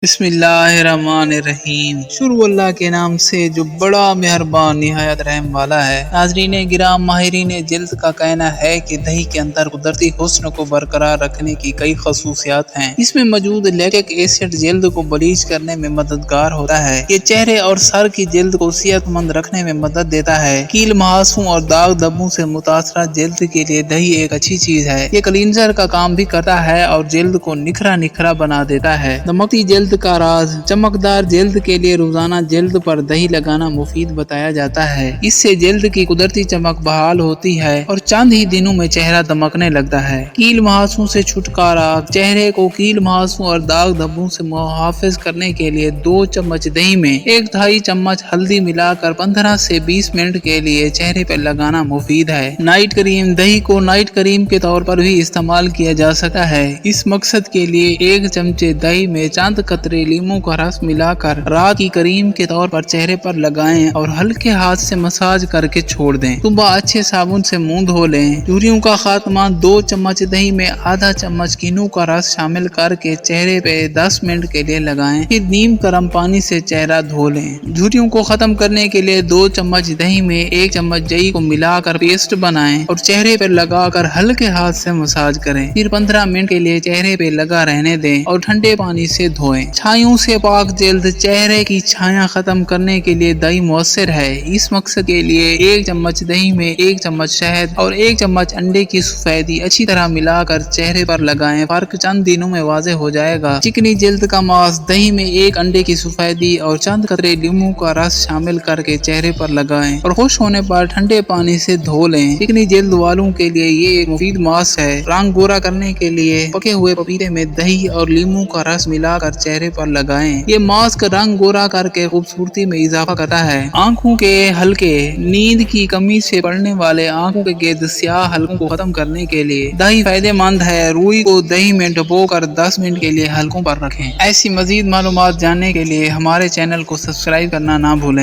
بسم اللہ الرحمن الرحیم۔ شروع اللہ کے نام سے جو بڑا مہربان نہایت رحم والا ہے۔ ناظرین گرام، ماہرین جلد کا کہنا ہے کہ دہی کے اندر قدرتی حسن کو برقرار رکھنے کی کئی خصوصیات ہیں۔ اس میں موجود لیکٹک ایسڈ جلد کو بلیچ کرنے میں مددگار ہوتا ہے۔ یہ چہرے اور سر کی جلد کو صحت مند رکھنے میں مدد دیتا ہے۔ کیل مہاسوں اور داغ دھبوں سے متاثرہ جلد کے لیے دہی ایک اچھی چیز ہے۔ یہ کلینزر کا کام بھی کرتا ہے اور جلد کو نکھرا بنا دیتا ہے۔ دمکتی جلد کا راز: چمکدار جلد کے لیے روزانہ جلد پر دہی لگانا مفید بتایا جاتا ہے۔ اس سے جلد کی قدرتی چمک بحال ہوتی ہے اور چند ہی دنوں میں چہرہ دمکنے لگتا ہے۔ کیل مہاسوں سے چھٹکارا: چہرے کو کیل مہاسوں اور داغ دھبوں سے محافظ کرنے کے لیے 2 چمچ دہی میں 1/2 چمچ ہلدی ملا کر 15 سے 20 منٹ کے لیے چہرے پر لگانا مفید ہے۔ نائٹ کریم: دہی کو نائٹ کریم کے طور پر بھی استعمال کیا جا سکتا ہے۔ اس مقصد کے لیے 1 چمچے دہی میں چند قطرے لیموں کا رس ملا کر رات کی کریم کے طور پر چہرے پر لگائیں اور ہلکے ہاتھ سے مساج کر کے چھوڑ دیں۔ صبح اچھے صابن سے منہ دھو لیں۔ جھریوں کا خاتمہ: 2 چمچ دہی میں آدھا چمچ کینو کا رس شامل کر کے چہرے پہ 10 منٹ کے لیے لگائیں، پھر نیم گرم پانی سے چہرہ دھو لیں۔ جھریوں کو ختم کرنے کے لیے 2 چمچ دہی میں 1 چمچ جئی کو ملا کر پیسٹ بنائیں اور چہرے پر لگا کر ہلکے ہاتھ سے مساج کریں، پھر 15 منٹ کے لیے چہرے پہ لگا رہنے دیں اور ٹھنڈے پانی سے دھوئیں۔ چھایوں سے پاک جلد: چہرے کی چھایاں ختم کرنے کے لیے دہی مؤثر ہے۔ اس مقصد کے لیے 1 چمچ دہی میں 1 چمچ شہد اور 1 چمچ انڈے کی سفیدی اچھی طرح ملا کر چہرے پر لگائیں، فرق چند دنوں میں واضح ہو جائے گا۔ چکنی جلد کا ماسک: دہی میں 1 انڈے کی سفیدی اور چند قطرے لیموں کا رس شامل کر کے چہرے پر لگائیں اور خشک ہونے پر ٹھنڈے پانی سے دھو لیں۔ چکنی جلد والوں کے لیے یہ ایک مفید ماسک ہے۔ رنگ گورا کرنے کے لیے پکے ہوئے پپیتے میں دہی اور لیموں کا رس ملا کر چہرے پر لگائیں۔ یہ ماسک رنگ گورا کر کے خوبصورتی میں اضافہ کرتا ہے۔ آنکھوں کے حلقے: نیند کی کمی سے پڑنے والے آنکھوں کے گرد سیاہ حلقوں کو ختم کرنے کے لیے دہی فائدہ مند ہے۔ روئی کو دہی میں ڈبو کر 10 منٹ کے لیے حلقوں پر رکھیں۔ ایسی مزید معلومات جاننے کے لیے ہمارے چینل کو سبسکرائب کرنا نہ بھولیں۔